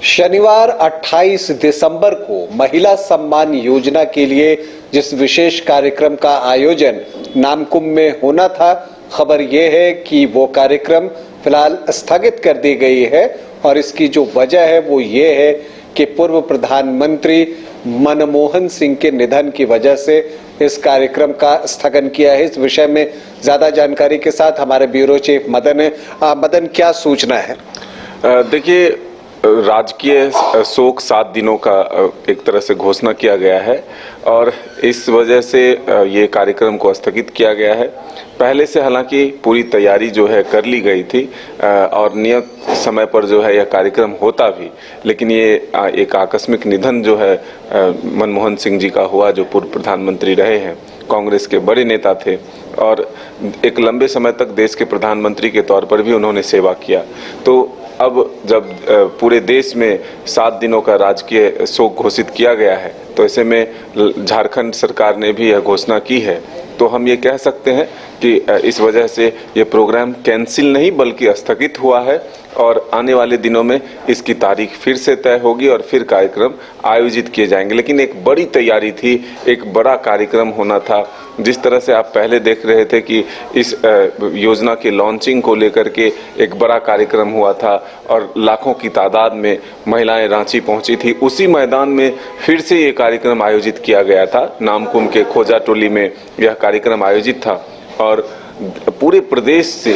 शनिवार 28 दिसंबर को महिला सम्मान योजना के लिए जिस विशेष कार्यक्रम का आयोजन नामकुम में होना था, खबर यह है कि वो कार्यक्रम फिलहाल स्थगित कर दी गई है और इसकी जो वजह है वो ये है कि पूर्व प्रधानमंत्री मनमोहन सिंह के निधन की वजह से इस कार्यक्रम का स्थगन किया है। इस विषय में ज्यादा जानकारी के साथ हमारे ब्यूरो चीफ मदन है। मदन, क्या सूचना है? देखिए, राजकीय शोक 7 दिनों का एक तरह से घोषणा किया गया है और इस वजह से ये कार्यक्रम को स्थगित किया गया है। पहले से हालांकि पूरी तैयारी जो है कर ली गई थी और नियत समय पर जो है यह कार्यक्रम होता भी, लेकिन ये एक आकस्मिक निधन जो है मनमोहन सिंह जी का हुआ, जो पूर्व प्रधानमंत्री रहे हैं, कांग्रेस के बड़े नेता थे और एक लंबे समय तक देश के प्रधानमंत्री के तौर पर भी उन्होंने सेवा किया। तो अब जब पूरे देश में 7 दिनों का राजकीय शोक घोषित किया गया है, तो ऐसे में झारखंड सरकार ने भी यह घोषणा की है, तो हम ये कह सकते हैं कि इस वजह से ये प्रोग्राम कैंसिल नहीं बल्कि स्थगित हुआ है और आने वाले दिनों में इसकी तारीख फिर से तय होगी और फिर कार्यक्रम आयोजित किए जाएंगे। लेकिन एक बड़ी तैयारी थी, एक बड़ा कार्यक्रम होना था। जिस तरह से आप पहले देख रहे थे कि इस योजना के लॉन्चिंग को लेकर के एक बड़ा कार्यक्रम हुआ था और लाखों की तादाद में महिलाएं रांची पहुंची थी, उसी मैदान में फिर से ये कार्यक्रम आयोजित किया गया था। नामकुम के खोजा टोली में यह कार्यक्रम आयोजित था और पूरे प्रदेश से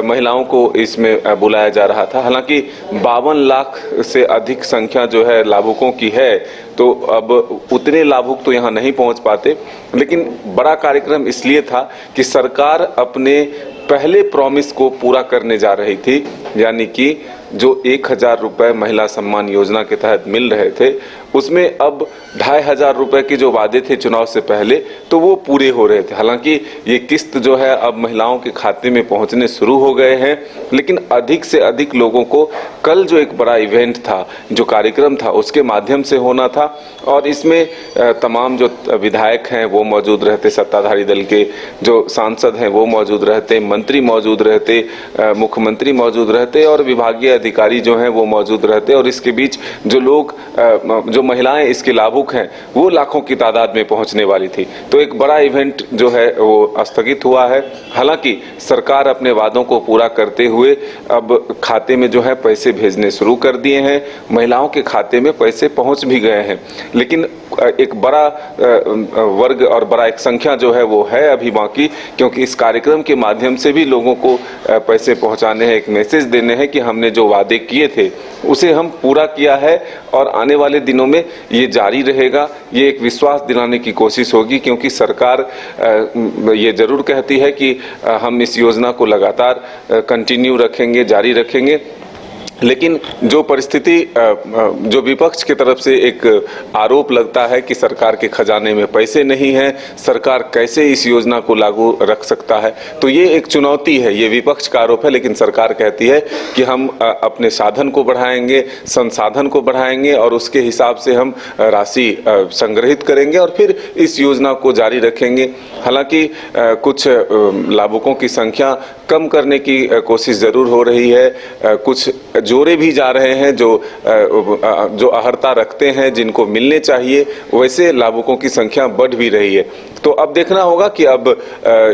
महिलाओं को इसमें बुलाया जा रहा था। हालांकि 52 लाख से अधिक संख्या जो है लाभुकों की है, तो अब उतने लाभुक तो यहाँ नहीं पहुँच पाते, लेकिन बड़ा कार्यक्रम इसलिए था कि सरकार अपने पहले प्रॉमिस को पूरा करने जा रही थी, यानी कि जो 1000 रुपये महिला सम्मान योजना के तहत मिल रहे थे, उसमें अब 2500 रुपये के जो वादे थे चुनाव से पहले, तो वो पूरे हो रहे थे। हालांकि ये किस्त जो है अब महिलाओं के खाते में पहुंचने शुरू हो गए हैं, लेकिन अधिक से अधिक लोगों को कल जो एक बड़ा इवेंट था, जो कार्यक्रम था, उसके माध्यम से होना था और इसमें तमाम जो विधायक हैं वो मौजूद रहते, सत्ताधारी दल के जो सांसद हैं वो मौजूद रहते, मंत्री मौजूद रहते, मुख्यमंत्री मौजूद रहते और विभागीय अधिकारी जो हैं वो मौजूद रहते और इसके बीच जो लोग जो महिलाएं इसके लाभुक हैं वो लाखों की तादाद में पहुंचने वाली थी। तो एक बड़ा इवेंट जो है वो स्थगित हुआ है। हालांकि सरकार अपने वादों को पूरा करते हुए अब खाते में जो है पैसे भेजने शुरू कर दिए हैं, महिलाओं के खाते में पैसे पहुंच भी गए हैं, लेकिन एक बड़ा वर्ग और बड़ा एक संख्या जो है वो है अभी बाकी, क्योंकि इस कार्यक्रम के माध्यम से भी लोगों को पैसे पहुंचाने हैं, एक मैसेज देने हैं कि हमने जो वादे किए थे उसे हम पूरा किया है और आने वाले दिनों में ये जारी रहेगा। ये एक विश्वास दिलाने की कोशिश होगी, क्योंकि सरकार ये जरूर कहती है कि हम इस योजना को लगातार कंटिन्यू रखेंगे, जारी रखेंगे, लेकिन जो परिस्थिति जो विपक्ष की तरफ से एक आरोप लगता है कि सरकार के खजाने में पैसे नहीं हैं, सरकार कैसे इस योजना को लागू रख सकता है, तो ये एक चुनौती है, ये विपक्ष का आरोप है। लेकिन सरकार कहती है कि हम अपने साधन को बढ़ाएंगे, संसाधन को बढ़ाएंगे और उसके हिसाब से हम राशि संग्रहित करेंगे और फिर इस योजना को जारी रखेंगे। हालांकि कुछ लाभुकों की संख्या कम करने की कोशिश जरूर हो रही है, कुछ जोड़े भी जा रहे हैं जो अहर्ता रखते हैं, जिनको मिलने चाहिए, वैसे लाभुकों की संख्या बढ़ भी रही है। तो अब देखना होगा कि अब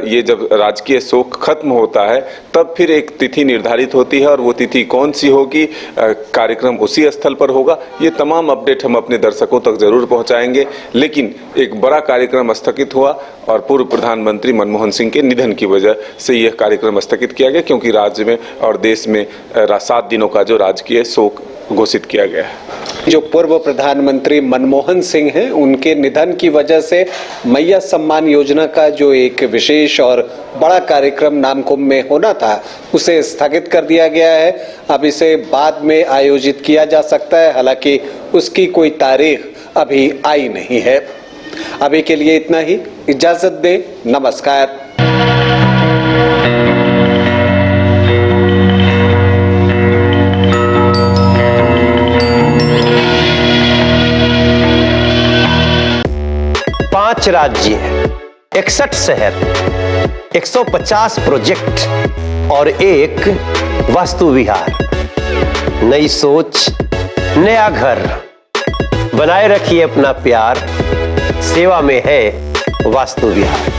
ये जब राजकीय शोक खत्म होता है तब फिर एक तिथि निर्धारित होती है और वो तिथि कौन सी होगी, कार्यक्रम उसी स्थल पर होगा। ये तमाम अपडेट हम अपने दर्शकों तक जरूर पहुंचाएंगे, लेकिन एक बड़ा कार्यक्रम स्थगित हुआ और पूर्व प्रधानमंत्री मनमोहन सिंह के निधन की वजह से यह कार्यक्रम स्थगित किया गया, क्योंकि राज्य में और देश में 7 दिनों का जो राजकीय शोक घोषित किया गया है। जो पूर्व प्रधानमंत्री मनमोहन सिंह हैं, उनके निधन की वजह से मैया सम्मान योजना का जो एक विशेष और बड़ा कार्यक्रम नामकुम में होना था, उसे स्थगित कर दिया गया है। अब इसे बाद में आयोजित किया जा सकता है, हालांकि उसकी कोई तारीख अभी आई नहीं है। अभी के लिए इतना ही, इजाजत दें, नमस्कार। पांच राज्य, 61 शहर, 150 प्रोजेक्ट और एक वास्तु विहार। नई सोच, नया घर, बनाए रखिए अपना प्यार, सेवा में है वास्तु विहार।